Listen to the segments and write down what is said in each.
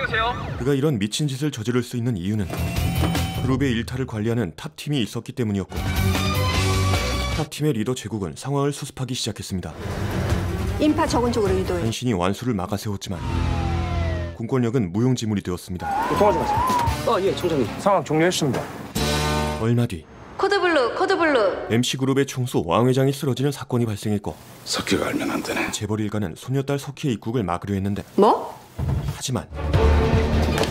여보세요? 그가 이런 미친 짓을 저지를 수 있는 이유는 그룹의 일탈을 관리하는 탑팀이 있었기 때문이었고, 탑팀의 리더 제국은 상황을 수습하기 시작했습니다. 인파 적은 쪽으로 유도해. 간신히 완수를 막아세웠지만 군권력은 무용지물이 되었습니다. 통화 좀 하세요. 예, 총장님. 상황 종료했습니다. 얼마 뒤 코드블루, 코드블루. MC그룹의 총수 왕 회장이 쓰러지는 사건이 발생했고, 석희가 알면 안 되네. 재벌 일가는 소녀딸 석희의 입국을 막으려 했는데, 뭐? 하지만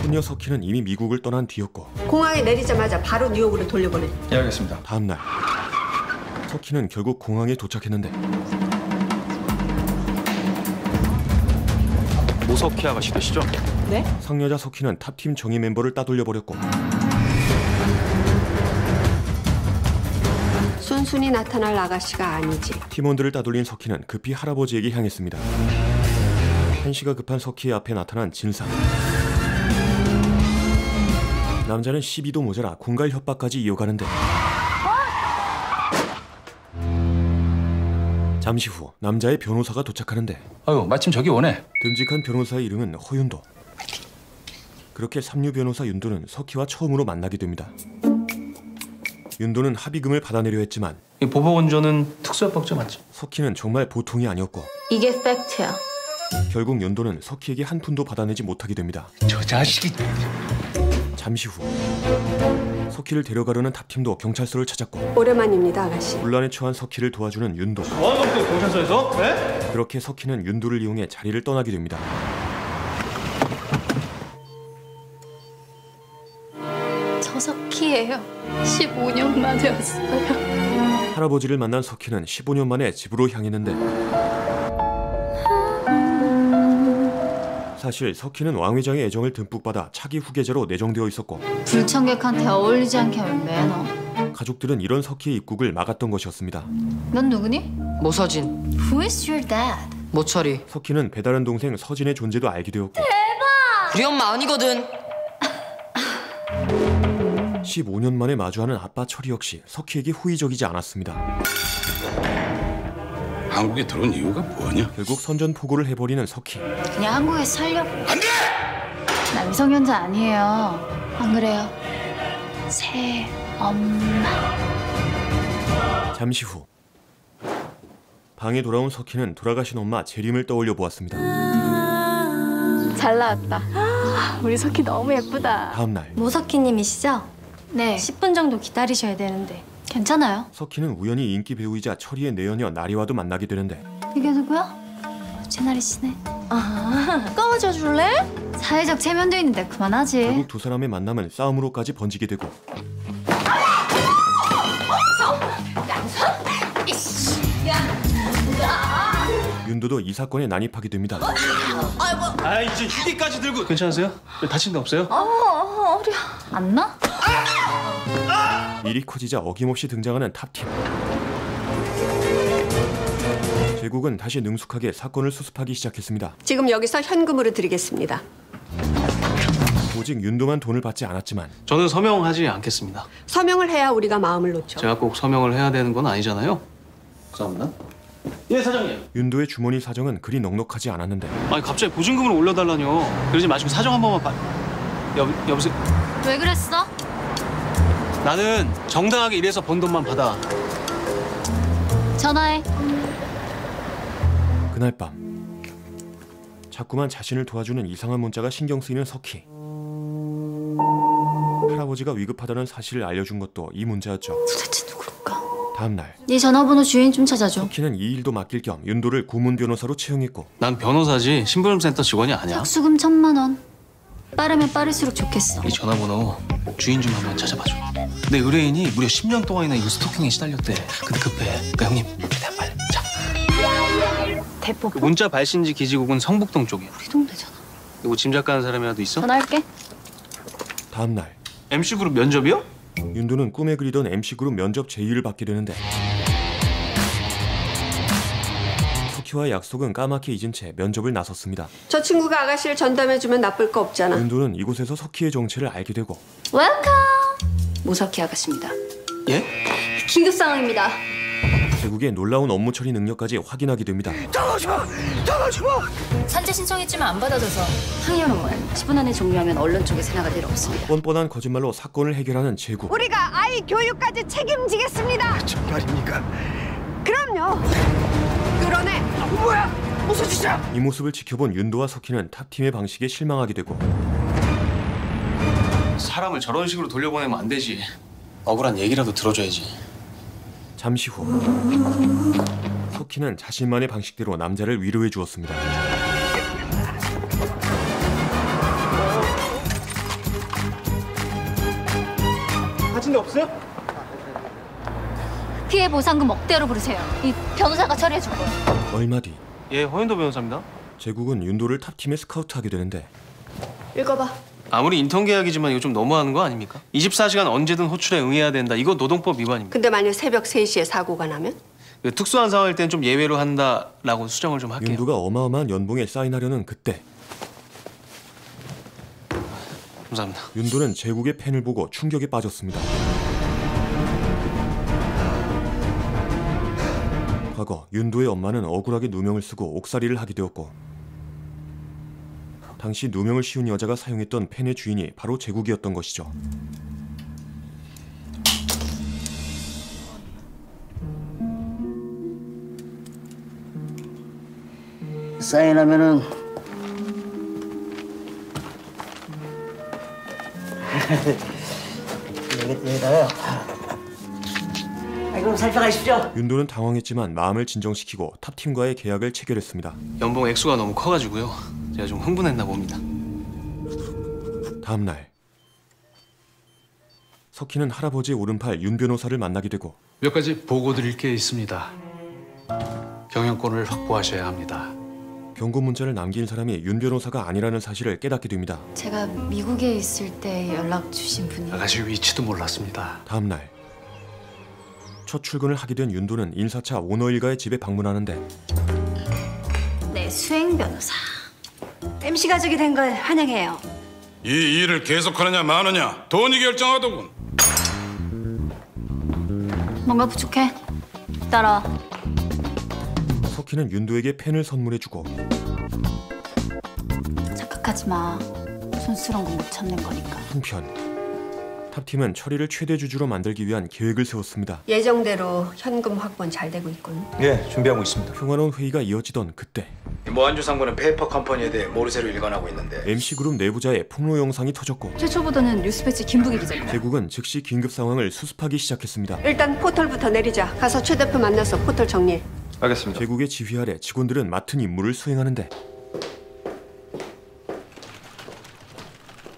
소녀 석희는 이미 미국을 떠난 뒤였고, 공항에 내리자마자 바로 뉴욕으로 돌려보내. 예, 알겠습니다. 다음 날 석희는 결국 공항에 도착했는데 모석희 아가씨 되시죠? 네? 상여자 석희는 탑팀 정예 멤버를 따돌려버렸고, 순순히 나타날 아가씨가 아니지. 팀원들을 따돌린 석희는 급히 할아버지에게 향했습니다. 한시가 급한 석희의 앞에 나타난 진상. 남자는 시비도 모자라 공갈 협박까지 이어가는데, 잠시 후 남자의 변호사가 도착하는데, 아유, 마침 저기 오네. 듬직한 변호사의 이름은 허윤도. 그렇게 삼류 변호사 윤도는 석희와 처음으로 만나게 됩니다. 윤도는 합의금을 받아내려 했지만 이 보복운전은 특수협박죄 맞지? 석희는 정말 보통이 아니었고, 이게 팩트야. 결국 윤도는 석희에게 한 푼도 받아내지 못하게 됩니다. 저 자식이. 잠시 후 석희를 데려가려는 탑팀도 경찰서를 찾았고, 오랜만입니다, 아가씨. 곤란에 처한 석희를 도와주는 윤도. 뭐하는 겁니까, 경찰서에서? 네? 그렇게 석희는 윤도를 이용해 자리를 떠나게 됩니다. 저 석희예요. 15년 만에 왔어요. 할아버지를 만난 석희는 15년 만에 집으로 향했는데, 사실 석희는 왕 회장의 애정을 듬뿍 받아 차기 후계자로 내정되어 있었고, 불청객한테 어울리지 않게 하면 매너. 가족들은 이런 석희의 입국을 막았던 것이었습니다. 넌 누구니? 모서진, Who is your dad? 모철이. 석희는 배다른 동생 서진의 존재도 알게 되었고, 우리 엄마 아니거든. 15년 만에 마주하는 아빠 철이 역시 석희에게 호의적이지 않았습니다. 한국에 들어온 이유가 뭐냐? 결국 선전포고를 해버리는 석희. 그냥 한국에서 살려고. 안 돼! 나 미성년자 아니에요. 안 그래요? 새 엄마. 잠시 후 방에 돌아온 석희는 돌아가신 엄마 재림을 떠올려 보았습니다. 잘 나왔다. 우리 석희 너무 예쁘다. 다음 날 모석희님이시죠? 네. 10분 정도 기다리셔야 되는데. 괜찮아요. 석희는 우연히 인기 배우이자 철이의 내연녀 나리와도 만나게 되는데, 이게 누구야? 제나리 씨네. 꺼져 줄래? 사회적 체면도 있는데 그만하지. 결국 두 사람의 만남은 싸움으로까지 번지게 되고, 윤도도 이 사건에 난입하게 됩니다. 아, 이제 휴기까지 들고. 괜찮으세요? 다친 데 없어요? 어려. 안 나? 일이 커지자 어김없이 등장하는 탑팀. 제국은 다시 능숙하게 사건을 수습하기 시작했습니다. 지금 여기서 현금으로 드리겠습니다. 오직 윤도만 돈을 받지 않았지만 저는 서명하지 않겠습니다. 서명을 해야 우리가 마음을 놓죠. 제가 꼭 서명을 해야 되는 건 아니잖아요. 감사합니다. 예, 사장님. 윤도의 주머니 사정은 그리 넉넉하지 않았는데, 아니, 갑자기 보증금을 올려달라뇨. 그러지 마시고 사정 한 번만 여보세요? 왜 그랬어? 나는 정당하게 일해서 번 돈만 받아. 전화해. 그날 밤 자꾸만 자신을 도와주는 이상한 문자가 신경 쓰이는 석희. 할아버지가 위급하다는 사실을 알려준 것도 이 문자였죠. 도대체 누굴까? 다음 날 네 전화번호 주인 좀 찾아줘. 석희는 이 일도 맡길 겸 윤도를 고문 변호사로 채용했고, 난 변호사지 신부름센터 직원이 아니야. 착수금 1,000만 원. 빠르면 빠를수록 좋겠어. 이 전화번호 주인 좀 한번 찾아봐줘. 내 의뢰인이 무려 10년 동안이나 이 스토킹에 시달렸대. 근데 급해. 그러니까 형님, 최대한 빨리. 자. 대포. 그 문자 발신지 기지국은 성북동 쪽이야. 우리 동네잖아. 이거 짐작 가는 사람이라도 있어? 전화할게. 다음 날 MC그룹 면접이요? 윤도는 꿈에 그리던 MC그룹 면접 제의를 받게 되는데, 석희와의 약속은 까맣게 잊은 채 면접을 나섰습니다. 저 친구가 아가씨를 전담해주면 나쁠 거 없잖아. 윤도는 이곳에서 석희의 정체를 알게 되고, 웰컴. 모석희 아가씨입니다. 예? 긴급 상황입니다. 제국의 놀라운 업무 처리 능력까지 확인하게 됩니다. 산재 신청했지만 안 받아줘서 항의원은 10분 안에 종료하면 언론 쪽에서 나갈 일 없습니다. 뻔뻔한 거짓말로 사건을 해결하는 제국. 우리가 아이 교육까지 책임지겠습니다. 정말입니까? 그럼요. 끌어내. 뭐야? 무슨 짓이야? 이 모습을 지켜본 윤도와 석희는 탑팀의 방식에 실망하게 되고 사람을 저런 식으로 돌려보내면 안 되지. 억울한 얘기라도 들어줘야지. 잠시 후 석희는 자신만의 방식대로 남자를 위로해 주었습니다. 가진 데 없어요? 피해 보상금 억대로 부르세요. 이 변호사가 처리해 줄 거예요. 얼마 뒤 예, 허윤도 변호사입니다. 제국은 윤도를 탑팀에 스카우트하게 되는데 읽어봐. 아무리 인턴 계약이지만 이거 좀 너무하는 거 아닙니까? 24시간 언제든 호출에 응해야 된다. 이거 노동법 위반입니다. 근데 만약 새벽 3시에 사고가 나면? 그 특수한 상황일 땐 좀 예외로 한다라고 수정을 좀 할게요. 윤도가 어마어마한 연봉에 사인하려는 그때 감사합니다. 윤도는 제국의 펜을 보고 충격에 빠졌습니다. 과거 윤도의 엄마는 억울하게 누명을 쓰고 옥살이를 하게 되었고 당시 누명을 씌운 여자가 사용했던 펜의 주인이 바로 제국이었던 것이죠. 사인하면은 여기다가요. 그럼 살펴가십시오. 윤도는 당황했지만 마음을 진정시키고 탑팀과의 계약을 체결했습니다. 연봉 액수가 너무 커가지고요. 제가 좀 흥분했나 봅니다. 다음 날 석희는 할아버지의 오른팔 윤 변호사를 만나게 되고 몇 가지 보고 드릴 게 있습니다. 경영권을 확보하셔야 합니다. 경고 문자를 남긴 사람이 윤 변호사가 아니라는 사실을 깨닫게 됩니다. 제가 미국에 있을 때 연락 주신 분이 아가씨 위치도 몰랐습니다. 다음 날 첫 출근을 하게 된 윤도는 인사차 오너 일가의 집에 방문하는데 네, 수행 변호사. MC 가족이 된 걸 환영해요. 이 일을 계속하느냐 마느냐 돈이 결정하더군. 뭔가 부족해. 따라와. 석희는 윤도에게 펜을 선물해주고 착각하지 마. 촌스러운 건 못 참는 거니까. 한편 탑팀은 처리를 최대 주주로 만들기 위한 계획을 세웠습니다. 예정대로 현금 확보는 잘 되고 있군. 예, 준비하고 있습니다. 평화로운 회의가 이어지던 그때 모한주 상무는 페이퍼 컴퍼니에 대해 모르쇠로 일관하고 있는데 MC그룹 내부자의 폭로 영상이 터졌고 최초보다는 뉴스패치 김부기 기자입니다. 제국은 즉시 긴급 상황을 수습하기 시작했습니다. 일단 포털부터 내리자. 가서 최 대표 만나서 포털 정리해. 알겠습니다. 제국의 지휘 아래 직원들은 맡은 임무를 수행하는데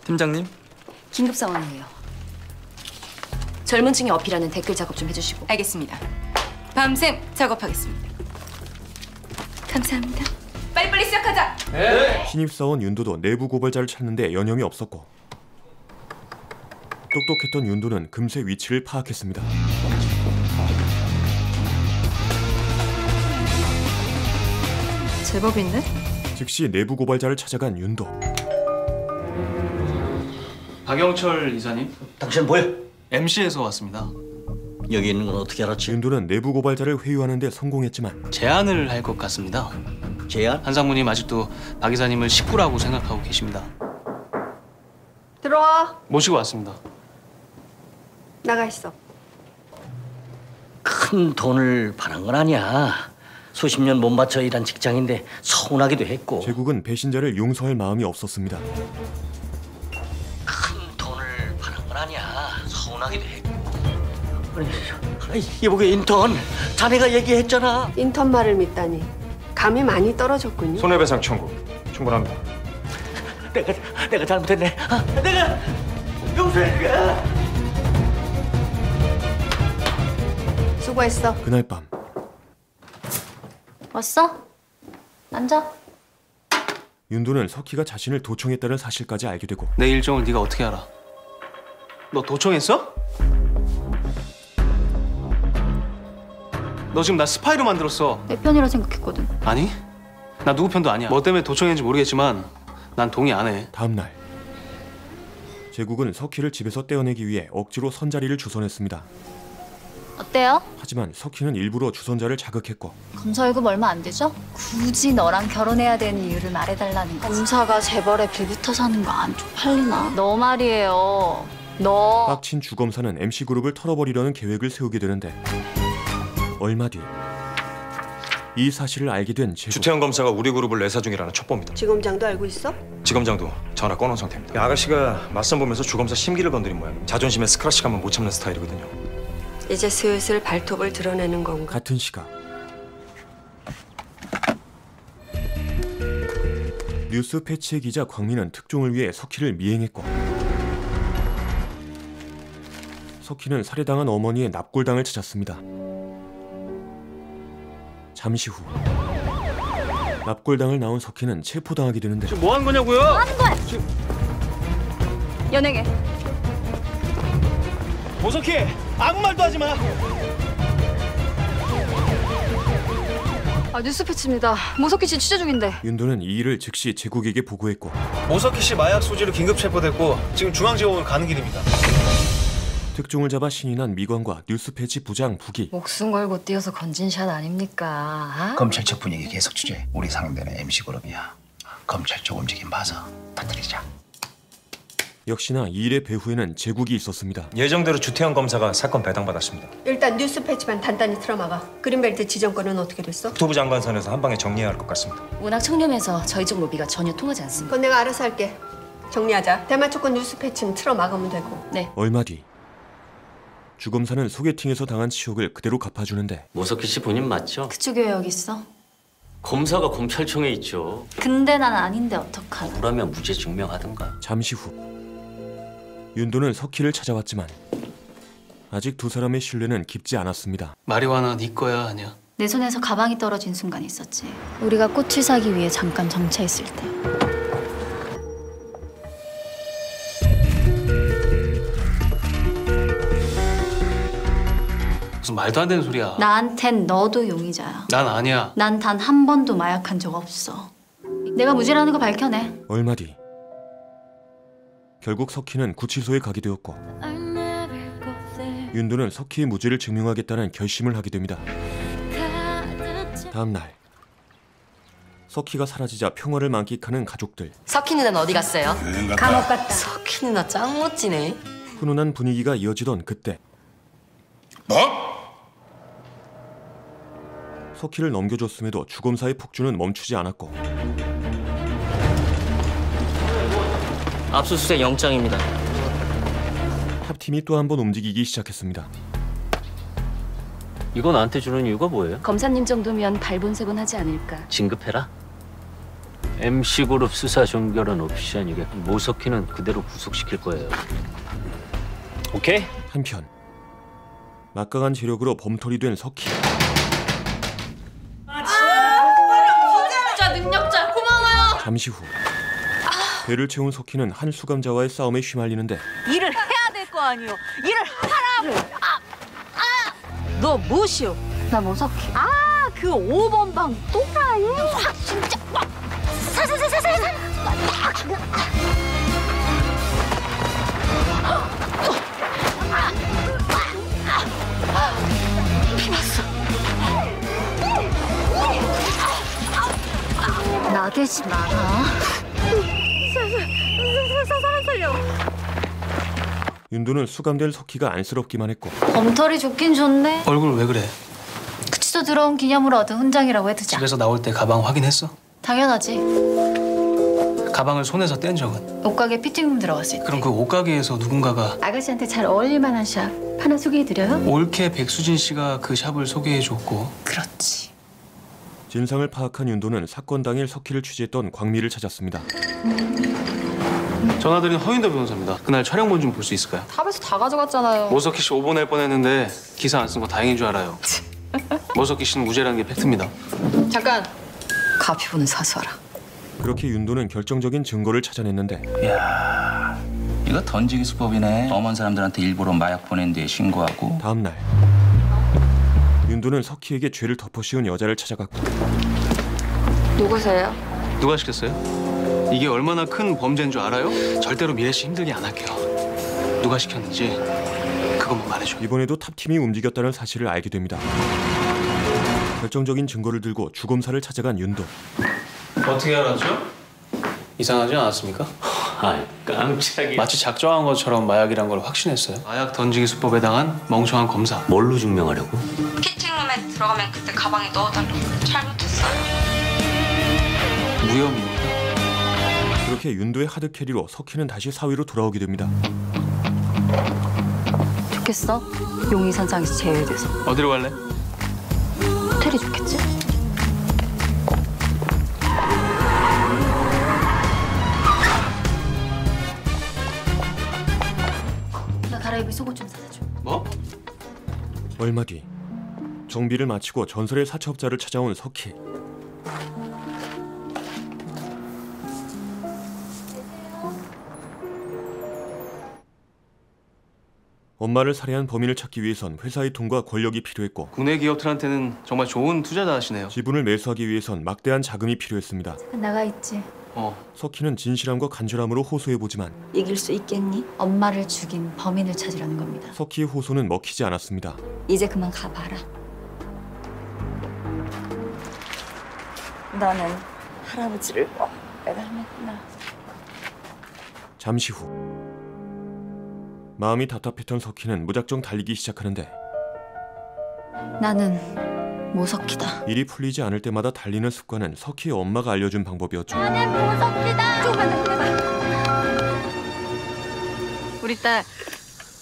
팀장님, 긴급 상황이에요. 젊은 층에 어필하는 댓글 작업 좀 해주시고. 알겠습니다. 밤샘 작업하겠습니다. 감사합니다. 빨리빨리 시작하자. 신입사원 윤도도 내부 고발자를 찾는데 여념이 없었고 똑똑했던 윤도는 금세 위치를 파악했습니다. 제법인데? 즉시 내부 고발자를 찾아간 윤도. 박영철 이사님, 당신 뭐야? MC에서 왔습니다. 여기 있는 건 어떻게 알았지? 윤도는 내부 고발자를 회유하는 데 성공했지만 제안을 할 것 같습니다. 제안? 한상무님 아직도 박 이사님을 식구라고 생각하고 계십니다. 들어와. 모시고 왔습니다. 나가 있어. 큰 돈을 바란 건 아니야. 수십 년 못 맞춰 일한 직장인데 서운하기도 했고. 제국은 배신자를 용서할 마음이 없었습니다. 큰 돈을 바란 건 아니야. 서운하기도 했고. 아니, 이보게 인턴. 자네가 얘기했잖아. 인턴 말을 믿다니. 감이 많이 떨어졌군요. 손해배상 청구 충분합니다. 내가 잘못했네. 내가 용서해. 수고했어. 그날 밤 왔어? 앉아. 윤도는 석희가 자신을 도청했다는 사실까지 알게 되고 내 일정을 네가 어떻게 알아? 너 도청했어? 너 지금 나 스파이로 만들었어. 내 편이라 생각했거든. 아니? 나 누구 편도 아니야. 뭐 때문에 도청했는지 모르겠지만 난 동의 안 해. 다음 날 제국은 석희를 집에서 떼어내기 위해 억지로 선자리를 주선했습니다. 어때요? 하지만 석희는 일부러 주선자를 자극했고 검사 월급 얼마 안 되죠? 굳이 너랑 결혼해야 되는 이유를 말해달라는 거지. 검사가 재벌에 빌붙어 사는 거 안 쪽팔리나? 너 말이에요. 너. 빡친 주검사는 MC그룹을 털어버리려는 계획을 세우게 되는데 얼마 뒤 이 사실을 알게 된 제국. 주태현 검사가 우리 그룹을 내사 중이라는 첩보입니다. 지검장도 알고 있어? 지검장도 전화 꺼놓은 상태입니다. 아가씨가 맞선 보면서 주검사 심기를 건드린 모양. 자존심에 스크래치 가면 못 참는 스타일이거든요. 이제 슬슬 발톱을 드러내는 건가? 같은 시각 뉴스 패치의 기자 광민은 특종을 위해 석희를 미행했고 석희는 살해당한 어머니의 납골당을 찾았습니다. 잠시 후 납골당을 나온 석희는 체포당하게 되는데 지금 뭐 하는 거냐고요? 뭐 하는 거야? 연예계. 모석희 아무 말도 하지 마. 뉴스 패치입니다. 모석희 씨 취재 중인데. 윤도는 이 일을 즉시 제국에게 보고했고 모석희 씨 마약 소지로 긴급 체포됐고 지금 중앙지검으로 가는 길입니다. 특종을 잡아 신이 난 미관과 뉴스 패치 부장 북이 목숨 걸고 뛰어서 건진샷 아닙니까? 검찰 쪽 분위기 계속 주제. 우리 상대는 MC그룹이야. 검찰 쪽 움직임 봐서 터뜨리자. 역시나 이 일의 배후에는 제국이 있었습니다. 예정대로 주태현 검사가 사건 배당받았습니다. 일단 뉴스 패치만 단단히 틀어막아. 그린벨트 지정권은 어떻게 됐어? 국토부 장관 선에서 한 방에 정리해야 할 것 같습니다. 워낙 청렴해서 저희 쪽 로비가 전혀 통하지 않습니다. 그건 내가 알아서 할게. 정리하자. 대마초권 뉴스 패치는 틀어막으면 되고. 네. 얼마 뒤 주검사는 소개팅에서 당한 치욕을 그대로 갚아주는데 모석희 씨 본인 맞죠? 그쪽에 왜 여기 있어? 검사가 검찰청에 있죠. 근데 난 아닌데 어떡하나. 그러면 무죄 증명하든가. 잠시 후 윤도는 석희를 찾아왔지만 아직 두 사람의 신뢰는 깊지 않았습니다. 마리화나 네 거야 아니야? 내 손에서 가방이 떨어진 순간이 있었지. 우리가 꽃을 사기 위해 잠깐 정차했을 때. 무슨 말도 안 되는 소리야. 나한텐 너도 용의자야. 난 아니야. 난 단 한 번도 마약한 적 없어. 내가 무죄라는 거 밝혀내. 얼마 뒤 결국 석희는 구치소에 가게 되었고 윤도는 석희의 무죄를 증명하겠다는 결심을 하게 됩니다. 다음 날 석희가 사라지자 평화를 만끽하는 가족들. 석희 누나는 어디 갔어요? 감옥 갔다. 석희 누나 짱 멋지네. 훈훈한 분위기가 이어지던 그때 뭐? 석희를 넘겨줬음에도 주검사의 폭주는 멈추지 않았고 압수수색 영장입니다. 탑팀이 또 한 번 움직이기 시작했습니다. 이거 나한테 주는 이유가 뭐예요? 검사님 정도면 발본색은 하지 않을까. 진급해라. MC그룹 수사 종결은 옵션이게. 모석희는 그대로 구속시킬 거예요. 오케이? 한편 막강한 재력으로 범털이 된 석희. 진짜 능력자 고마워요. 잠시 후 배를 채운 석희는 한 수감자와의 싸움에 휘말리는데 일을 해야 될 거 아니오. 일을 하라고. 너 무엇이오? 나 모석희. 그 5번 방 또라이. 확 진짜 막 살살살살살. 나대지 마라. 사람 살려. 윤도는 수감될 석희가 안쓰럽기만 했고 범털이 좋긴 좋네. 얼굴 왜 그래? 그치도 들어온 기념으로 얻은 훈장이라고 해두자. 집에서 나올 때 가방 확인했어? 당연하지. 가방을 손에서 뗀 적은? 옷가게 피팅룸 들어갔을 때. 그럼 그 옷가게에서 누군가가 아가씨한테 잘 어울릴 만한 샵 하나 소개해드려요? 올케 백수진 씨가 그 샵을 소개해줬고. 그렇지. 진상을 파악한 윤도는 사건 당일 석희를 취재했던 광미를 찾았습니다. 전화드린 허인도 변호사입니다. 그날 촬영본 좀 볼 수 있을까요? 탑에서 다 가져갔잖아요. 모석희 씨 오보 낼 뻔했는데 기사 안 쓴 거 다행인 줄 알아요. 모석희 씨는 무죄라는 게 팩트입니다. 잠깐. 가피부는 사수하라. 그렇게 윤도는 결정적인 증거를 찾아냈는데 야, 이거 던지기 수법이네. 엄한 사람들한테 일부러 마약 보낸 뒤에 신고하고. 다음 날 윤도는 석희에게 죄를 덮어씌운 여자를 찾아갔고 누구세요? 누가 시켰어요? 이게 얼마나 큰 범죄인 줄 알아요? 절대로 미래 씨 힘들게 안 할게요. 누가 시켰는지 그 그것만 말해줘. 이번에도 탑팀이 움직였다는 사실을 알게 됩니다. 결정적인 증거를 들고 주검사를 찾아간 윤도. 어떻게 알았죠? 이상하지 않았습니까? 아, 깜짝이야. 마치 작정한 것처럼 마약이란 걸 확신했어요. 마약 던지기 수법에 당한 멍청한 검사. 뭘로 증명하려고? 키팅룸에 들어가면 그때 가방에 넣어달라고. 잘못했어요. 무혐의입니다. 그렇게 윤도의 하드캐리로 석희는 다시 사위로 돌아오게 됩니다. 좋겠어? 용의선상에서 제외돼서. 어디로 갈래? 호텔이 좋겠지? 나 갈아입을 속옷 좀 사다 줘. 뭐? 얼마 뒤 정비를 마치고 전설의 사채업자를 찾아온 석희. 엄마를 살해한 범인을 찾기 위해선 회사의 돈과 권력이 필요했고 국내 기업들한테는 정말 좋은 투자자시네요. 지분을 매수하기 위해선 막대한 자금이 필요했습니다. 나가 있지. 석희는 진실함과 간절함으로 호소해보지만 이길 수 있겠니? 엄마를 죽인 범인을 찾으라는 겁니다. 석희의 호소는 먹히지 않았습니다. 이제 그만 가봐라. 너는 할아버지를 꼭 닮았구나. 잠시 후 마음이 답답했던 석희는 무작정 달리기 시작하는데 나는 모석희다. 일이 풀리지 않을 때마다 달리는 습관은 석희의 엄마가 알려준 방법이었죠. 나는 모석희다. 조금만 더 해봐. 우리 딸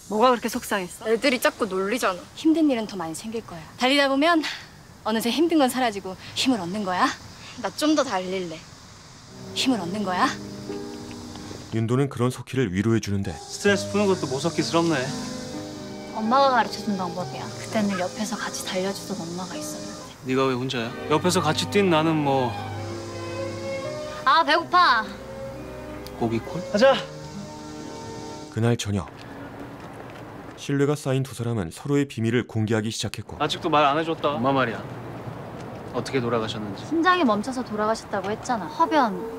뭐가 그렇게 속상했어? 애들이 자꾸 놀리잖아. 힘든 일은 더 많이 생길 거야. 달리다 보면 어느새 힘든 건 사라지고 힘을 얻는 거야. 나 좀 더 달릴래. 힘을 얻는 거야. 윤도는 그런 석희를 위로해주는데 스트레스 푸는 것도 모석기스럽네. 엄마가 가르쳐준 방법이야. 그때는 늘 옆에서 같이 달려주던 엄마가 있었는데. 네가 왜 혼자야? 옆에서 같이 뛴 나는 뭐 아 배고파. 고기콜? 가자. 그날 저녁 신뢰가 쌓인 두 사람은 서로의 비밀을 공개하기 시작했고 아직도 말 안 해줬다. 엄마 말이야. 어떻게 돌아가셨는지. 심장이 멈춰서 돌아가셨다고 했잖아. 허변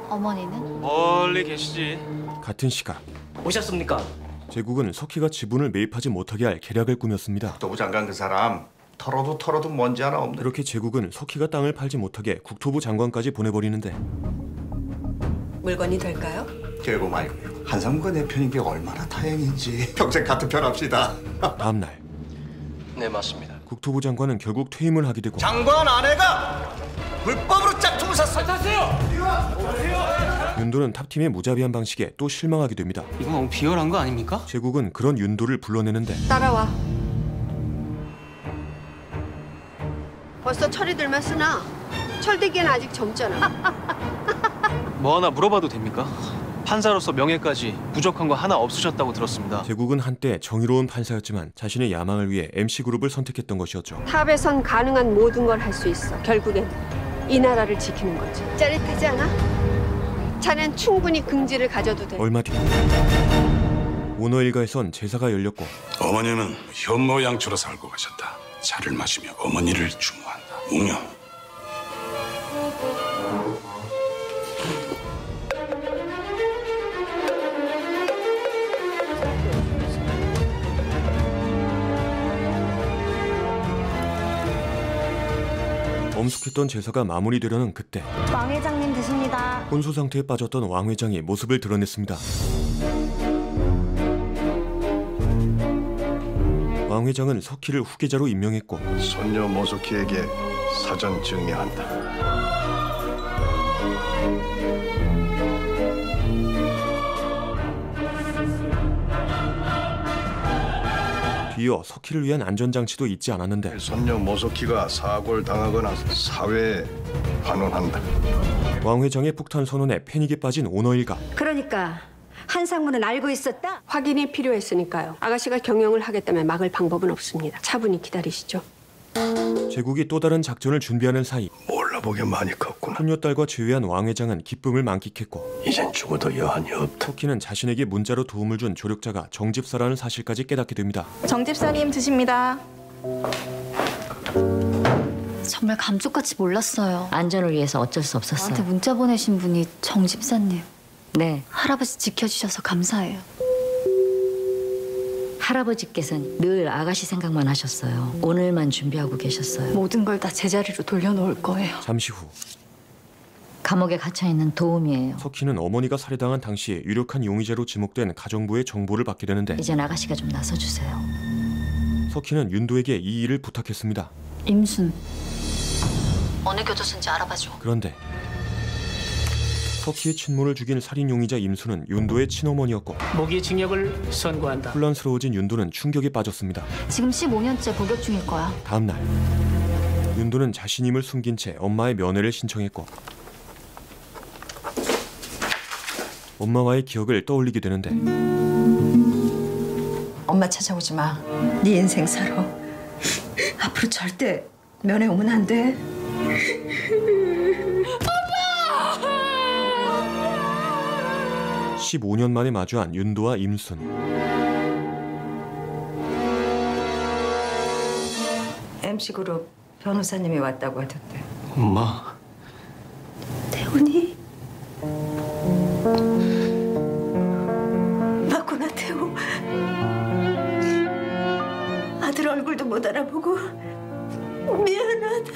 어머니는? 멀리 계시지. 같은 시각 오셨습니까? 제국은 석희가 지분을 매입하지 못하게 할 계략을 꾸몄습니다. 국토부 장관 그 사람 털어도 먼지 하나 없네. 그렇게 제국은 석희가 땅을 팔지 못하게 국토부 장관까지 보내버리는데 물건이 될까요? 결국 말고요. 한상무가 내 편인 게 얼마나 다행인지. 평생 같은 편 합시다. 다음 날 네, 맞습니다. 국토부 장관은 결국 퇴임을 하게 되고 장관 아내가 불법으로 짝퉁을 샀어요. 윤도는 탑팀의 무자비한 방식에 또 실망하게 됩니다. 이건 너무 비열한 거 아닙니까? 제국은 그런 윤도를 불러내는데 따라와. 벌써 철이 들면 쓰나? 철들기엔 아직 젊잖아. 뭐 하나 물어봐도 됩니까? 판사로서 명예까지 부족한 거 하나 없으셨다고 들었습니다. 제국은 한때 정의로운 판사였지만 자신의 야망을 위해 MC그룹을 선택했던 것이었죠. 탑에선 가능한 모든 걸 할 수 있어. 결국엔 이 나라를 지키는 거지. 짜릿하지 않아? 자넨 충분히 긍지를 가져도 돼. 얼마 뒤 오너 일가에선 제사가 열렸고 어머니는 현모양처로 살고 가셨다. 차를 마시며 어머니를 추모한다. 웅녀. 엄숙했던 제사가 마무리되려는 그때 왕 회장님 드십니다. 혼수 상태에 빠졌던 왕 회장이 모습을 드러냈습니다. 왕 회장은 석희를 후계자로 임명했고 손녀 모소키에게 사전 증명한다. 뒤이어 석희를 위한 안전장치도 잊지 않았는데 손녀 모소키가 사고를 당하거나 사회에 환원한다. 왕 회장의 폭탄 선언에 패닉에 빠진 오너 일가. 그러니까 한상무는 알고 있었다? 확인이 필요했으니까요. 아가씨가 경영을 하겠다면 막을 방법은 없습니다. 차분히 기다리시죠. 제국이 또 다른 작전을 준비하는 사이 몰라보게 많이 컸구나. 손녀딸과 재회한 왕 회장은 기쁨을 만끽했고 이젠 죽어도 여한이 없다. 석희는 자신에게 문자로 도움을 준 조력자가 정집사라는 사실까지 깨닫게 됩니다. 정집사님 드십니다. 정말 감쪽같이 몰랐어요. 안전을 위해서 어쩔 수 없었어요. 저한테 문자 보내신 분이 정집사님. 네. 할아버지 지켜주셔서 감사해요. 할아버지께서는 늘 아가씨 생각만 하셨어요. 오늘만 준비하고 계셨어요. 모든 걸 다 제자리로 돌려놓을 거예요. 잠시 후 감옥에 갇혀있는 도움이에요. 석희는 어머니가 살해당한 당시에 유력한 용의자로 지목된 가정부의 정보를 받게 되는데 이젠 아가씨가 좀 나서주세요. 석희는 윤도에게 이 일을 부탁했습니다. 임순. 어느 교도소인지 알아봐줘. 그런데 석희의 친모를 죽인 살인 용의자 임수는 윤도의 친어머니였고 무기징역을 선고한다. 혼란스러워진 윤도는 충격에 빠졌습니다. 지금 15년째 복역 중일 거야. 다음 날 윤도는 자신임을 숨긴 채 엄마의 면회를 신청했고 엄마와의 기억을 떠올리게 되는데 엄마 찾아오지 마. 네 인생 살아. 앞으로 절대 면회 오면 안 돼. 15년 만에 마주한 윤도와 임순. MC그룹 변호사님이 왔다고 하던데. 엄마. 태훈이? 맞구나, 태호. 아들 얼굴도 못 알아보고 미안하다.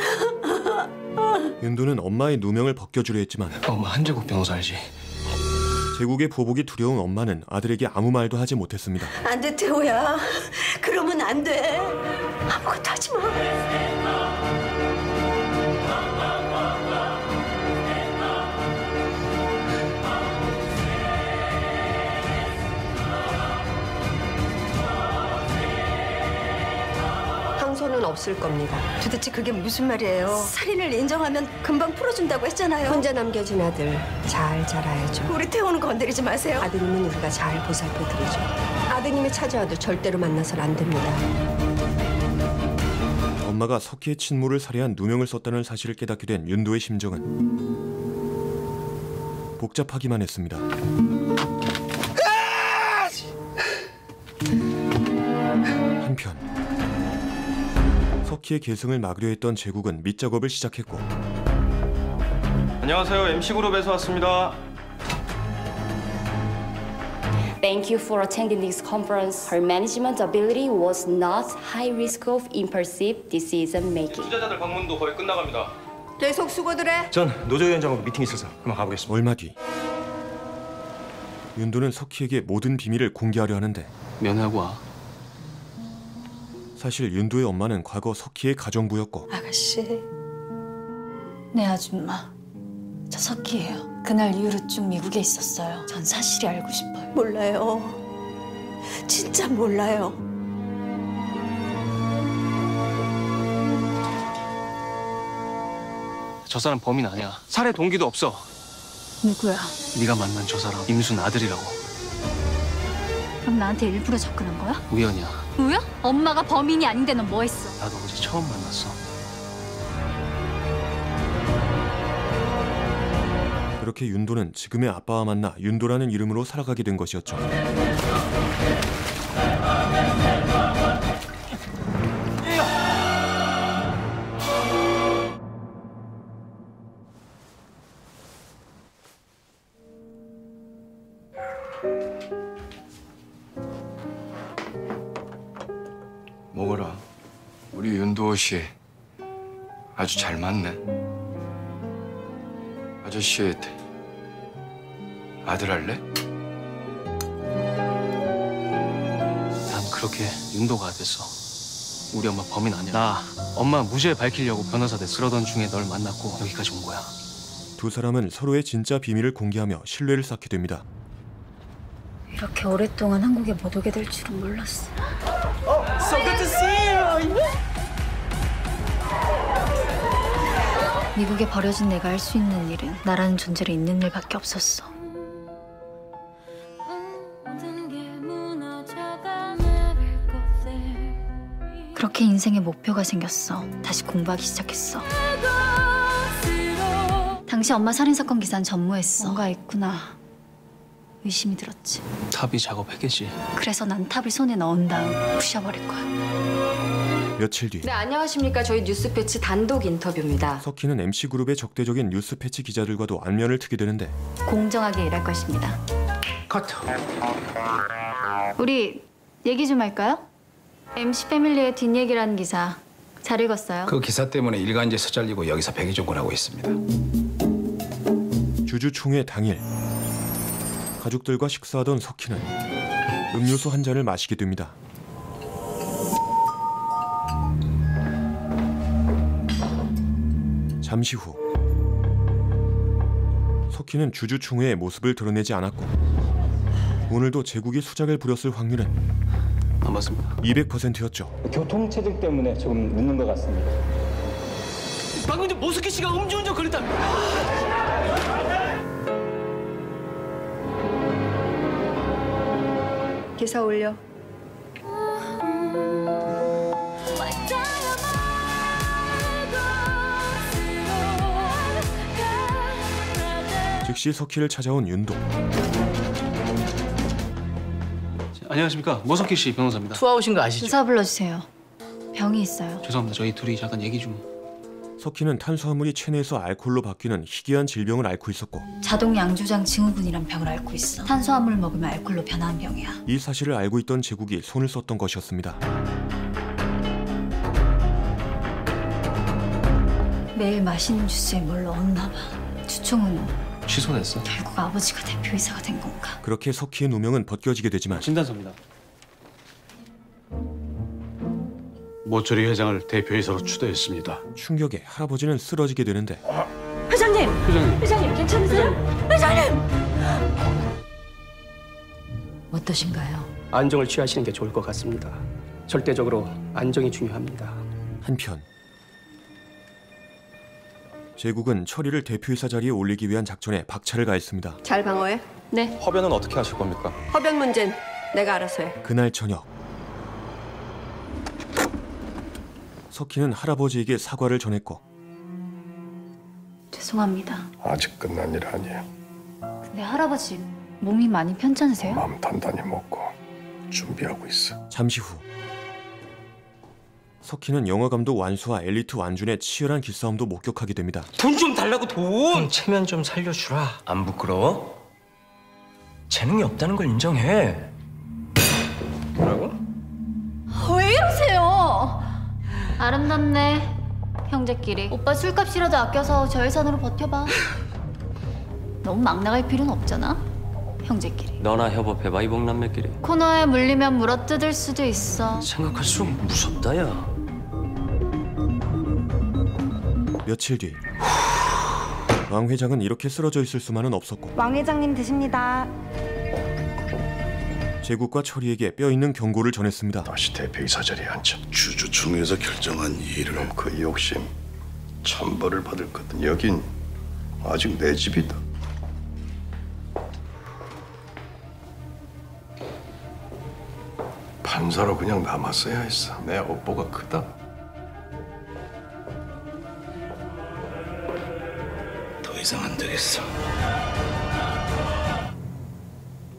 윤도는 엄마의 누명을 벗겨주려 했지만 엄마 한재국 변호사 알지? 제국의 보복이 두려운 엄마는 아들에게 아무 말도 하지 못했습니다. 안 돼, 태호야. 그러면 안 돼. 아무것도 하지 마. 항소는 없을 겁니다. 도대체 그게 무슨 말이에요? 살인을 인정하면 금방 풀어준다고 했잖아요. 혼자 남겨진 아들 잘 자라야죠. 우리 태호는 건드리지 마세요. 아드님은 우리가 잘 보살펴드리죠. 아드님이 찾아와도 절대로 만나선 안 됩니다. 엄마가 석희의 친모를 살해한 누명을 썼다는 사실을 깨닫게 된 윤도의 심정은 복잡하기만 했습니다. 한편 석희의 계승을 막으려 했던 제국은 밑작업을 시작했고 안녕하세요. MC그룹에서 왔습니다. Thank you for attending this conference. Her management ability was not high risk of impulsive decision making. 투자자들 방문도 거의 끝나갑니다. 계속 수고들 해. 전 노조위원장하고 미팅 있어서 그만 가보겠습니다. 얼마 뒤 윤도는 석희에게 모든 비밀을 공개하려 하는데 면회하고 와. 사실 윤도의 엄마는 과거 석희의 가정부였고 아가씨. 네 아줌마. 저 석희예요. 그날 이후로 쭉 미국에 있었어요. 전 사실이 알고 싶어요. 몰라요. 진짜 몰라요. 저 사람 범인 아니야. 살해 동기도 없어. 누구야? 네가 만난 저 사람 임순 아들이라고. 그럼 나한테 일부러 접근한 거야? 우연이야. 우연? 엄마가 범인이 아닌데 넌 뭐 했어? 나도 어제 처음 만났어. 그렇게 윤도는 지금의 아빠와 만나 윤도라는 이름으로 살아가게 된 것이었죠. 먹어라. 우리 윤도호 씨 아주 잘 맞네. 아저씨 아들 할래? 난 그렇게 윤도가 됐어. 우리 엄마 범인 아니야. 나 엄마 무죄 밝히려고 변호사 됐어. 그러던 중에 널 만났고 여기까지 온 거야. 두 사람은 서로의 진짜 비밀을 공개하며 신뢰를 쌓게 됩니다. 이렇게 오랫동안 한국에 못 오게 될 줄은 몰랐어. So good to see you. 미국에 버려진 내가 할 수 있는 일은 나라는 존재로 있는 일밖에 없었어. 그렇게 인생의 목표가 생겼어. 다시 공부하기 시작했어. 당시 엄마 살인사건 기사는 전무했어. 뭔가 있구나. 의심이 들었지. 탑이 작업했겠지. 그래서 난 탑을 손에 넣은 다음 부셔버릴 거야. 며칠 뒤 네, 안녕하십니까. 저희 뉴스패치 단독 인터뷰입니다. 석희는 MC그룹의 적대적인 뉴스패치 기자들과도 안면을 트게 되는데 공정하게 일할 것입니다. 커트. 우리 얘기 좀 할까요? MC 패밀리의 뒷얘기라는 기사 잘 읽었어요? 그 기사 때문에 일간지에서 잘리고 여기서 백의종군하고 있습니다. 주주총회 당일 가족들과 식사하던 석희는 음료수 한 잔을 마시게 됩니다. 잠시 후 석희는 주주총회의 모습을 드러내지 않았고 오늘도 제국이 수작을 부렸을 확률은 안 맞습니다. 200%였죠. 교통체증 때문에 조금 늦는 것 같습니다. 방금 전 모스키 씨가 음주운전 걸렸답니다. 기사 올려. 즉시 석희를 찾아온 윤도. 안녕하십니까. 모석희 씨 변호사입니다. 투아웃인 거 아시죠? 의사 불러주세요. 병이 있어요. 죄송합니다. 저희 둘이 잠깐 얘기 좀. 석희는 탄수화물이 체내에서 알코올로 바뀌는 희귀한 질병을 앓고 있었고 자동 양조장 증후군이란 병을 앓고 있어. 탄수화물 먹으면 알코올로 변하는 병이야. 이 사실을 알고 있던 제국이 손을 썼던 것이었습니다. 매일 맛있는 주스에 뭘 넣었나 봐. 주총은 취소됐어. 결국 아버지가 대표이사가 된 건가? 그렇게 석희의 누명은 벗겨지게 되지만 진단서입니다. 모처리 회장을 대표이사로 추대했습니다. 충격에 할아버지는 쓰러지게 되는데 회장님! 회장님 괜찮으세요? 회장님! 어떠신가요? 안정을 취하시는 게 좋을 것 같습니다. 절대적으로 안정이 중요합니다. 한편 제국은 철이를 대표이사 자리에 올리기 위한 작전에 박차를 가했습니다. 잘 방어해. 네. 허변은 어떻게 하실 겁니까? 허변 문제는 내가 알아서 해. 그날 저녁 석희는 할아버지에게 사과를 전했고 죄송합니다. 아직 끝난 일 아니야. 근데 할아버지 몸이 많이 편찮으세요? 마음 단단히 먹고 준비하고 있어. 잠시 후 석희는 영화감독 완수와 엘리트 완준의 치열한 기싸움도 목격하게 됩니다. 돈 좀 달라고 돈! 체면 좀 살려주라. 안 부끄러워? 재능이 없다는 걸 인정해. 뭐라고? 왜 이러세요? 아름답네 형제끼리. 오빠 술값이라도 아껴서 저 예산으로 버텨봐. 너무 막 나갈 필요는 없잖아 형제끼리. 너나 협업해봐 이복남매끼리. 코너에 물리면 물어뜯을 수도 있어. 생각할수록 무섭다 야. 며칠 뒤 왕 회장은 이렇게 쓰러져 있을 수만은 없었고 왕 회장님 드십니다. 제국과 철이에게 뼈있는 경고를 전했습니다. 다시 대표이사 자리에 앉아. 주주총회에서 결정한 일을 그럼 그 욕심 천벌을 받을 거든. 여긴 아직 내 집이다. 판사로 그냥 남았어야 했어. 내 업보가 크다. 더 이상 안 되겠어.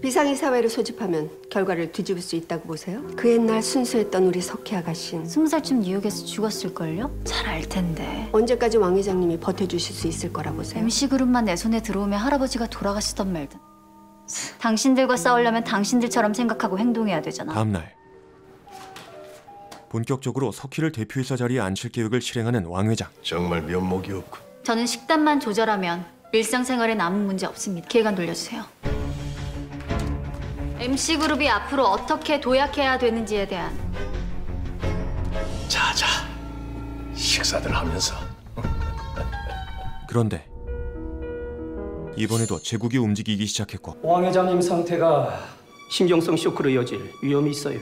비상이사회를 소집하면 결과를 뒤집을 수 있다고 보세요? 그 옛날 순수했던 우리 석희 아가씨는 20살쯤 뉴욕에서 죽었을걸요? 잘 알 텐데. 언제까지 왕 회장님이 버텨주실 수 있을 거라 보세요? MC그룹만 내 손에 들어오면 할아버지가 돌아가시던 말든. 당신들과 싸우려면 당신들처럼 생각하고 행동해야 되잖아. 다음 날 본격적으로 석희를 대표이사 자리에 앉힐 계획을 실행하는 왕 회장. 정말 면목이 없고. 저는 식단만 조절하면 일상생활엔 아무 문제 없습니다. 기획안 돌려주세요. MC그룹이 앞으로 어떻게 도약해야 되는지에 대한. 자자, 식사들 하면서. 그런데 이번에도 제국이 움직이기 시작했고 왕 회장님 상태가 신경성 쇼크로 이어질 위험이 있어요.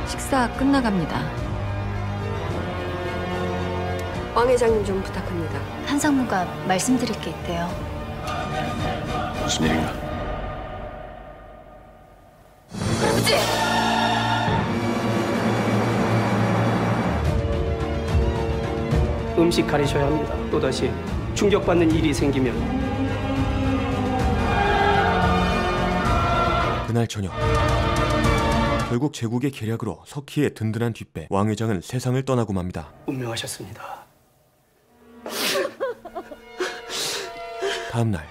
식사 끝나갑니다. 왕 회장님 좀 부탁합니다. 한상무가 말씀드릴 게 있대요. 무슨 일인가? 아버지! 음식 가리셔야 합니다. 또다시 충격받는 일이 생기면. 그날 저녁 결국 제국의 계략으로 석희의 든든한 뒷배 왕 회장은 세상을 떠나고 맙니다. 운명하셨습니다. 다음 날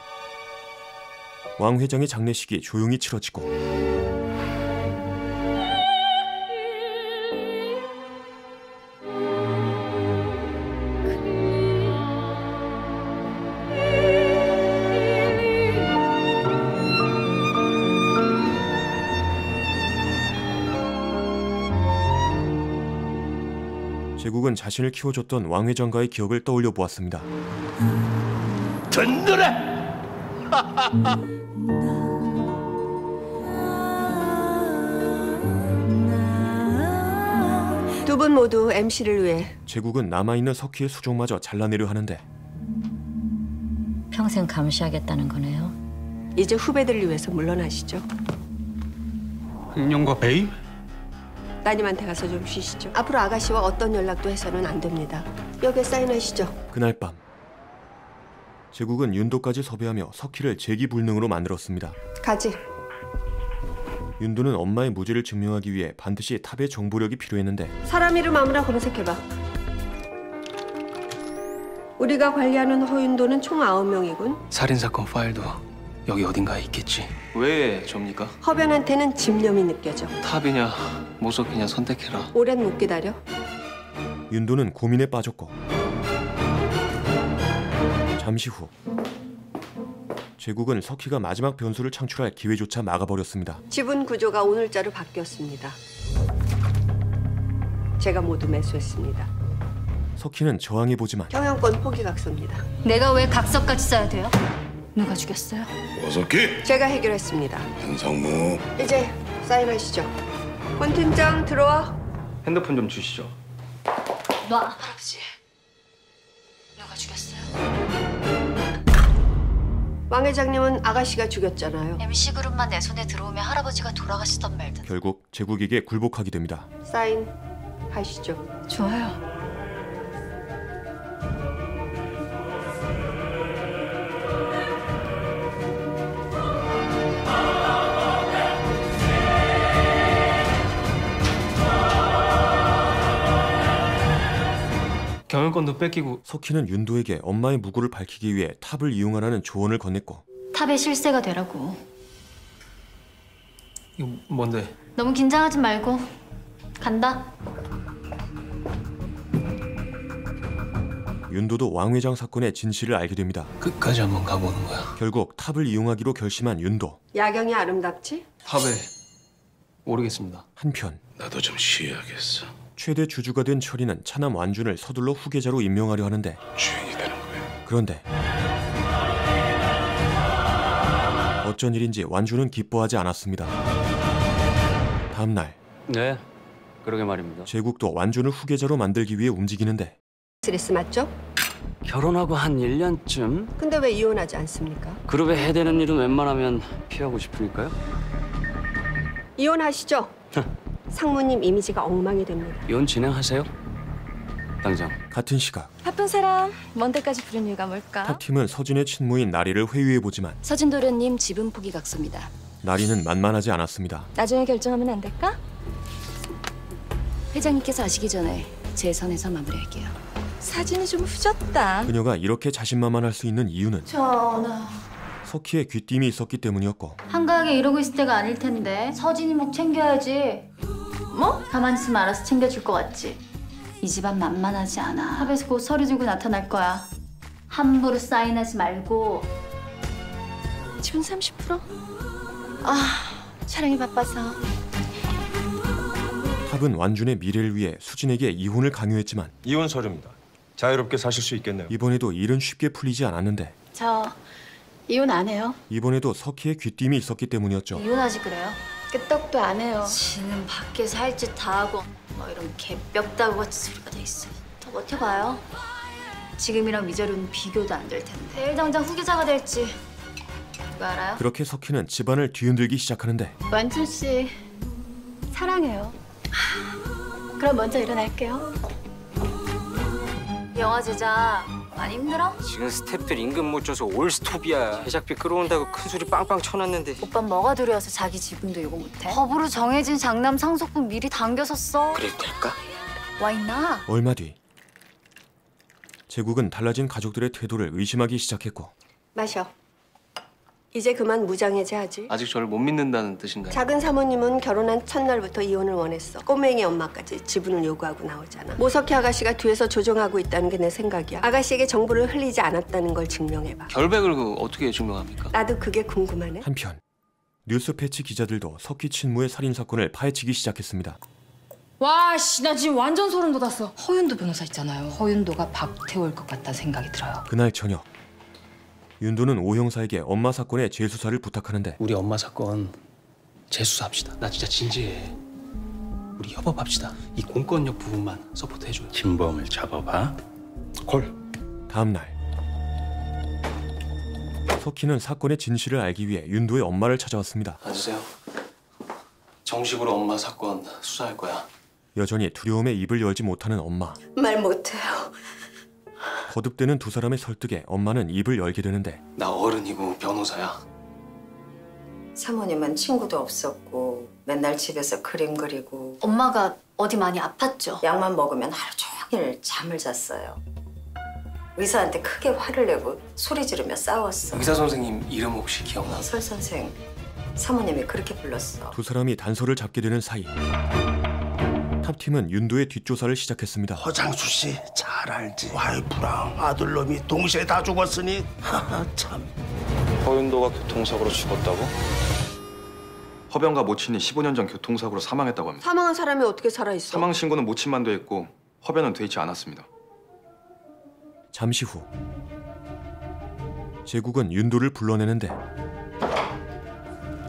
왕 회장의 장례식이 조용히 치러지고 제국은 자신을 키워줬던 왕 회장과의 기억을 떠올려 보았습니다. 든든해! 두 분 모두 MC를 위해 제국은 남아있는 석희의 수종마저 잘라내려 하는데 평생 감시하겠다는 거네요. 이제 후배들을 위해서 물러나시죠. 흑룡과 베이? 따님한테 가서 좀 쉬시죠. 앞으로 아가씨와 어떤 연락도 해서는 안 됩니다. 여기에 사인하시죠. 그날 밤 제국은 윤도까지 섭외하며 석희를 재기불능으로 만들었습니다. 가지. 윤도는 엄마의 무죄를 증명하기 위해 반드시 탑의 정보력이 필요했는데 사람 이름 아무나 검색해봐. 우리가 관리하는 허윤도는 총 9명이군. 살인사건 파일도 여기 어딘가에 있겠지. 왜 접니까? 허변한테는 집념이 느껴져. 탑이냐 모석이냐 선택해라. 오랜 못 기다려. 윤도는 고민에 빠졌고 잠시 후 제국은 석희가 마지막 변수를 창출할 기회조차 막아버렸습니다. 지분 구조가 오늘자로 바뀌었습니다. 제가 모두 매수했습니다. 석희는 저항해보지만 경영권 포기각서입니다. 내가 왜 각서까지 써야 돼요? 누가 죽였어요? 오석희! 제가 해결했습니다. 한상무. 이제 사인하시죠. 권 팀장 들어와. 핸드폰 좀 주시죠. 놔. 할아버지. 누가 죽였어요? 왕 회장님은 아가씨가 죽였잖아요. MC그룹만 내 손에 들어오면 할아버지가 돌아가시던 말든. 결국 제국에게 굴복하게 됩니다. 사인 하시죠. 좋아요. 경영권도 뺏기고. 석희는 윤도에게 엄마의 무고를 밝히기 위해 탑을 이용하라는 조언을 건넸고 탑의 실세가 되라고. 이거 뭔데? 너무 긴장하지 말고 간다. 윤도도 왕 회장 사건의 진실을 알게 됩니다. 끝까지 한번 가보는 거야. 결국 탑을 이용하기로 결심한 윤도. 야경이 아름답지? 탑에 오르겠습니다. 한편 나도 좀 쉬어야겠어. 최대 주주가 된 철이는 차남 완준을 서둘러 후계자로 임명하려 하는데 주인이 되는 거야. 그런데 어쩐 일인지 완준은 기뻐하지 않았습니다. 다음 날 네, 그러게 말입니다. 제국도 완준을 후계자로 만들기 위해 움직이는데 스트레스 맞죠? 결혼하고 한 1년쯤? 근데 왜 이혼하지 않습니까? 그룹에 해대는 일은 웬만하면 피하고 싶으니까요. 이혼하시죠. 상무님 이미지가 엉망이 됩니다. 이혼 진행하세요. 당장. 같은 시각 바쁜 사람 먼 데까지 부른 이유가 뭘까? 탑팀은 서진의 친모인 나리를 회유해보지만 서진 도련님 지분 포기 각서입니다. 나리는 만만하지 않았습니다. 나중에 결정하면 안 될까? 회장님께서 아시기 전에 제 선에서 마무리할게요. 사진이 좀 후졌다. 그녀가 이렇게 자신만만할 수 있는 이유는 전화. 석희의 귀띔이 있었기 때문이었고 한가하게 이러고 있을 때가 아닐 텐데 서진이 목 챙겨야지. 뭐? 가만히 있으면 알아서 챙겨줄 것 같지? 이 집안 만만하지 않아. 합에서 곧 서류 들고 나타날 거야. 함부로 사인하지 말고. 지분 30%? 아, 촬영이 바빠서. 탑은 완준의 미래를 위해 수진에게 이혼을 강요했지만 이혼 서류입니다. 자유롭게 사실 수 있겠네요. 이번에도 일은 쉽게 풀리지 않았는데 저 이혼 안 해요. 이번에도 석희의 귀띔이 있었기 때문이었죠. 이혼하지 그래요? 끄떡도 안 해요. 지는 밖에서 할 짓 다 하고 뭐 이런 개벽다구 같은 소리가 다 있어. 더 버텨봐요. 지금이랑 미자료는 비교도 안 될 텐데. 내일 당장 후계자가 될지 누가 알아요? 그렇게 석희는 집안을 뒤흔들기 시작하는데 완준 씨 사랑해요. 그럼 먼저 일어날게요. 영화 제작 많이 힘들어? 지금 스태프들 임금 못 줘서 올 스톱이야. 제작비 끌어온다고 큰 소리 빵빵 쳐놨는데. 오빠 뭐가 두려워서 자기 지분도 요구 못해? 법으로 정해진 장남 상속분 미리 당겨서 써. 그래도 될까? 와있나? 얼마 뒤 제국은 달라진 가족들의 태도를 의심하기 시작했고 마셔. 이제 그만 무장해제하지. 아직 저를 못 믿는다는 뜻인가요? 작은 사모님은 결혼한 첫날부터 이혼을 원했어. 꼬맹이 엄마까지 지분을 요구하고 나오잖아. 모석희 아가씨가 뒤에서 조종하고 있다는 게 내 생각이야. 아가씨에게 정보를 흘리지 않았다는 걸 증명해봐. 결백을 어떻게 증명합니까? 나도 그게 궁금하네. 한편 뉴스 패치 기자들도 석희 친모의 살인 사건을 파헤치기 시작했습니다. 와, 씨, 나 지금 완전 소름 돋았어. 허윤도 변호사 있잖아요. 허윤도가 박태호일 것 같다는 생각이 들어요. 그날 저녁 윤도는 오 형사에게 엄마 사건의 재수사를 부탁하는데 우리 엄마 사건 재수사합시다. 나 진짜 진지해. 우리 협업합시다. 이 공권력 부분만 서포트해줘요. 진범을 잡아봐. 콜. 다음 날 석희는 사건의 진실을 알기 위해 윤도의 엄마를 찾아왔습니다. 앉으세요. 정식으로 엄마 사건 수사할 거야. 여전히 두려움에 입을 열지 못하는 엄마. 말 못해요. 거듭되는 두 사람의 설득에 엄마는 입을 열게 되는데 나 어른이고 변호사야. 사모님은 친구도 없었고 맨날 집에서 그림 그리고 엄마가 어디 많이 아팠죠? 약만 먹으면 하루 종일 잠을 잤어요. 의사한테 크게 화를 내고 소리 지르며 싸웠어. 의사 선생님 이름 혹시 기억나? 설 선생, 사모님이 그렇게 불렀어. 두 사람이 단서를 잡게 되는 사이 탑팀은 윤도의 뒷조사를 시작했습니다. 허장수 씨 잘 알지. 와이프랑 아들놈이 동시에 다 죽었으니 참. 허윤도가 교통사고로 죽었다고? 허변과 모친이 15년 전 교통사고로 사망했다고 합니다. 사망한 사람이 어떻게 살아있어? 사망 신고는 모친만 돼 있고 허변은 돼 있지 않았습니다. 잠시 후 제국은 윤도를 불러내는데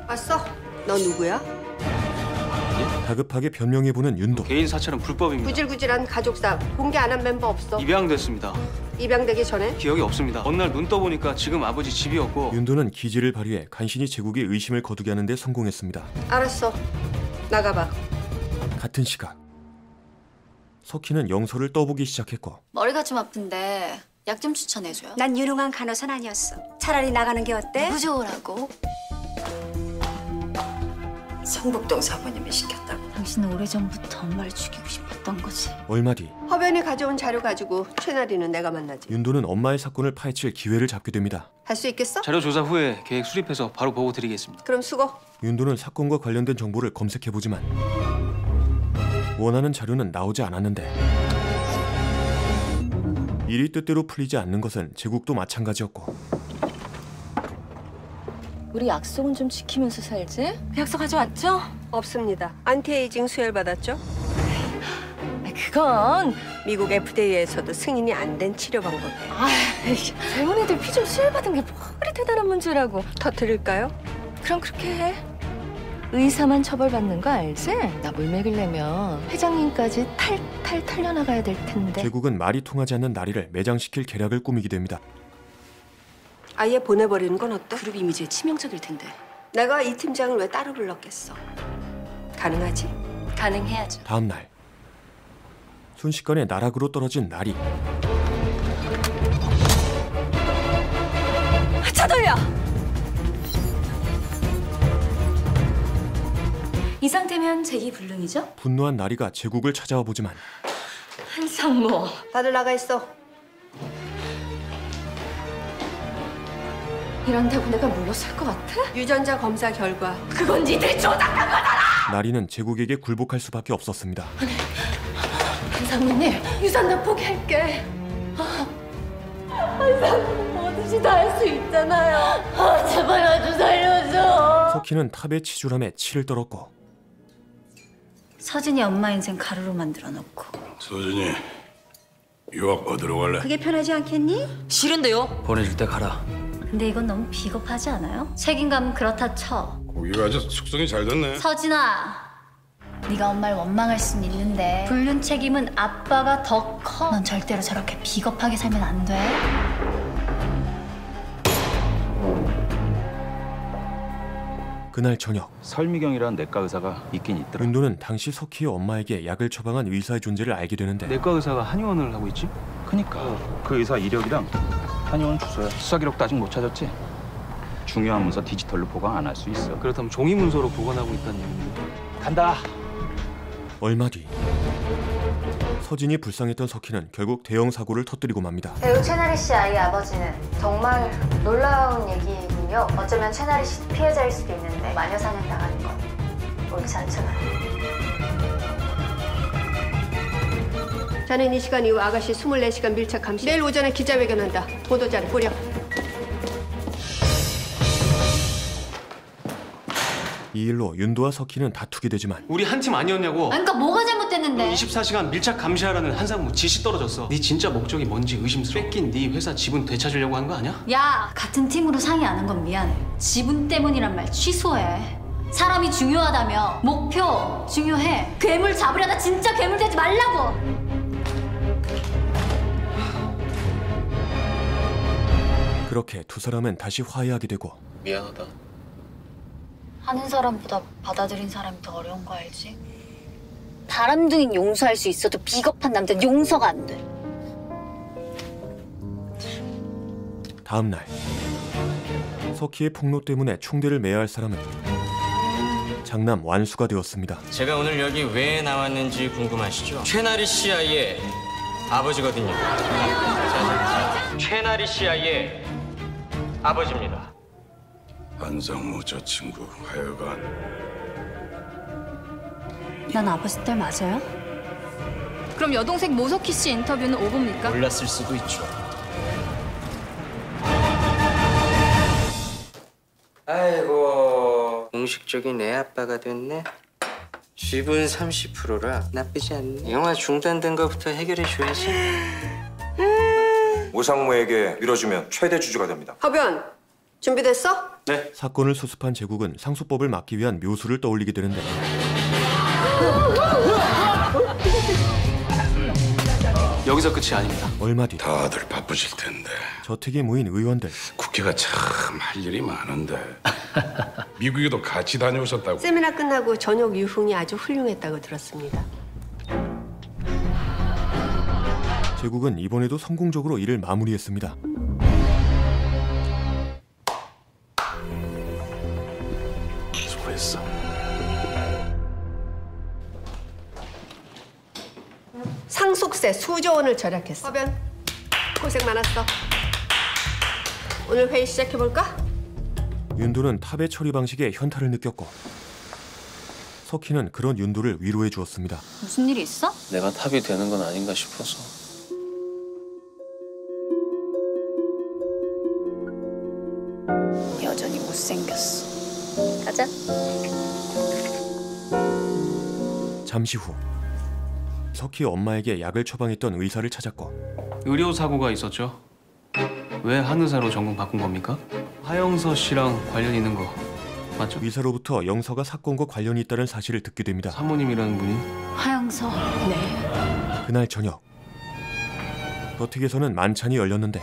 왔어. 너 누구야? 다급하게 변명해보는 윤도. 개인 사찰은 불법입니다. 구질구질한 가족사 공개 안 한 멤버 없어. 입양됐습니다. 입양되기 전에? 기억이 없습니다. 어느 날 눈 떠보니까 지금 아버지 집이었고. 윤도는 기지를 발휘해 간신히 제국의 의심을 거두게 하는 데 성공했습니다. 알았어. 나가봐. 같은 시각 석희는 영서를 떠보기 시작했고 머리가 좀 아픈데 약 좀 추천해줘요. 난 유능한 간호사는 아니었어. 차라리 나가는 게 어때? 누구 좋으라고? 성북동 사모님이 시켰다고. 당신은 오래전부터 엄마를 죽이고 싶었던 거지. 얼마 뒤 허변이 가져온 자료 가지고 최나리는 내가 만나지. 윤도는 엄마의 사건을 파헤칠 기회를 잡게 됩니다. 할 수 있겠어? 자료 조사 후에 계획 수립해서 바로 보고 드리겠습니다. 그럼 수고. 윤도는 사건과 관련된 정보를 검색해보지만 원하는 자료는 나오지 않았는데 일이 뜻대로 풀리지 않는 것은 제국도 마찬가지였고 우리 약속은 좀 지키면서 살지? 그 약속 가져왔죠? 없습니다. 안티에이징 수혈 받았죠? 그건 미국 FDA에서도 승인이 안 된 치료 방법이에요. 젊은이들 피 좀 수혈 받은 게 뭐그리 대단한 문제라고. 터뜨릴까요? 그럼 그렇게 해. 의사만 처벌받는 거 알지? 나 물 먹이려면 회장님까지 탈탈 털려나가야 될 텐데. 제국은 말이 통하지 않는 나리를 매장시킬 계략을 꾸미게 됩니다. 아예 보내버리는 건 어때? 그룹 이미지에 치명적일 텐데. 내가 이 팀장을 왜 따로 불렀겠어? 가능하지? 가능해야죠. 다음 날 순식간에 나락으로 떨어진 나리. 차 돌려! 이 상태면 제기 불능이죠? 분노한 나리가 제국을 찾아와 보지만 한상모. 다들 나가 있어. 이런다고 내가 물러설 것 같아? 유전자 검사 결과 그건 니들이 조작한 거잖아! 나리는 제국에게 굴복할 수밖에 없었습니다. 한상무님, 유산 나 포기할게. 한상무 뭐든지 다 할 수 있잖아요. 제발 나 좀 살려줘. 석희는 탑의 치졸함에 치를 떨었고 서진이 엄마 인생 가루로 만들어 놓고. 서진이 유학 어디로 갈래? 그게 편하지 않겠니? 싫은데요? 보내줄 때 가라. 근데 이건 너무 비겁하지 않아요? 책임감은 그렇다 쳐. 고기가 아주 숙성이 잘 됐네. 서진아, 네가 엄마를 원망할 순 있는데 불륜 책임은 아빠가 더 커. 넌 절대로 저렇게 비겁하게 살면 안 돼. 그날 저녁 설미경이라는 내과 의사가 있긴 있더라. 윤도는 당시 석희의 엄마에게 약을 처방한 의사의 존재를 알게 되는데 내과 의사가 한의원을 하고 있지? 그니까 그 의사 이력이랑 한의원 주소야. 수사 기록도 아직 못 찾았지? 중요한 문서 디지털로 보관 안 할 수 있어. 그렇다면 종이 문서로 보관하고 있다는 얘기인데. 간다. 얼마 뒤 서진이 불쌍했던 석희는 결국 대형 사고를 터뜨리고 맙니다. 배우 최나리 씨 아이 아버지는 정말 놀라운 얘기군요. 어쩌면 최나리 씨 피해자일 수도 있는데 마녀 사냥 당하는 건 옳지 않잖아요. 자네는 이 시간 이후 아가씨 24시간 밀착 감시. 내일 오전에 기자회견한다. 보도자료 뿌려. 이 일로 윤도와 석희는 다투게 되지만 우리 한 팀 아니었냐고. 그러니까 뭐가 잘못됐는데? 24시간 밀착 감시하라는 한상무 지시 떨어졌어. 네 진짜 목적이 뭔지 의심스러워. 뺏긴 네 회사 지분 되찾으려고 한 거 아니야? 야, 같은 팀으로 상의 안 한 건 미안해. 지분 때문이란 말 취소해. 사람이 중요하다며. 목표 중요해. 괴물 잡으려다 진짜 괴물 되지 말라고. 그렇게 두 사람은 다시 화해하게 되고. 미안하다. 하는 사람보다 받아들인 사람이 더 어려운 거 알지? 바람둥이는 용서할 수 있어도 비겁한 남자는 용서가 안 돼. 다음 날 석희의 폭로 때문에 충대를 매야 할 사람은 장남 완수가 되었습니다. 제가 오늘 여기 왜 나왔는지 궁금하시죠? 최나리 씨 아이의 아버지거든요. 최나리 씨 아이의 아버지입니다. 한상무 저 친구 하여간 난 아버지 딸 맞아요? 그럼 여동생 모석희 씨 인터뷰는 오보입니까? 몰랐을 수도 있죠. 아이고 공식적인 애 아빠가 됐네. 지분 30%라 나쁘지 않네. 영화 중단된 거부터 해결해 줘야지. 오상무에게 밀어주면 최대 주주가 됩니다. 허변 준비됐어? 네. 사건을 수습한 제국은 상수법을 막기 위한 묘수를 떠올리게 되는데 여기서 끝이 아닙니다. 얼마 뒤 다들 바쁘실 텐데 저택에 모인 의원들. 국회가 참 할 일이 많은데 미국에도 같이 다녀오셨다고. 세미나 끝나고 저녁 유흥이 아주 훌륭했다고 들었습니다. 제국은 이번에도 성공적으로 일을 마무리했습니다. 수고했어. 상속세 수조 원을 절약했어. 허변 고생 많았어. 오늘 회의 시작해볼까? 윤도는 탑의 처리 방식에 현타를 느꼈고 석희는 그런 윤도를 위로해 주었습니다. 무슨 일이 있어? 내가 탑이 되는 건 아닌가 싶어서. 여전히 못생겼어. 가자. 잠시 후 석희 엄마에게 약을 처방했던 의사를 찾았고 의료 사고가 있었죠. 왜 한의사로 전공 바꾼 겁니까? 하영서 씨랑 관련 있는 거 맞죠? 의사로부터 영서가 사건과 관련이 있다는 사실을 듣게 됩니다. 사모님이라는 분이? 하영서. 네. 그날 저녁 저택에서는 만찬이 열렸는데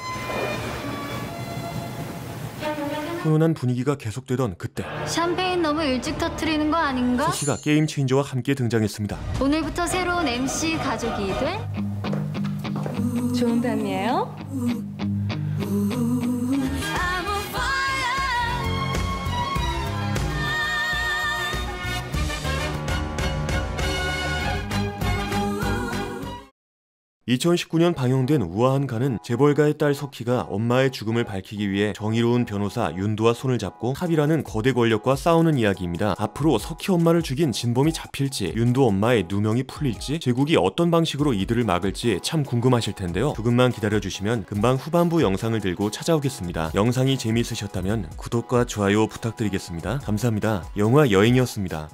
훈훈한 분위기가 계속되던 그때 샴페인 너무 일찍 터트리는 거 아닌가? 석희가 게임 체인저와 함께 등장했습니다. 오늘부터 새로운 MC 가족이 될? 좋은 밤이에요? (2019년) 방영된 우아한 가는 재벌가의 딸 석희가 엄마의 죽음을 밝히기 위해 정의로운 변호사 윤도와 손을 잡고 탑이라는 거대 권력과 싸우는 이야기입니다. 앞으로 석희 엄마를 죽인 진범이 잡힐지, 윤도 엄마의 누명이 풀릴지, 제국이 어떤 방식으로 이들을 막을지 참 궁금하실 텐데요. 조금만 기다려주시면 금방 후반부 영상을 들고 찾아오겠습니다. 영상이 재미있으셨다면 구독과 좋아요 부탁드리겠습니다. 감사합니다. 영화 여행이었습니다.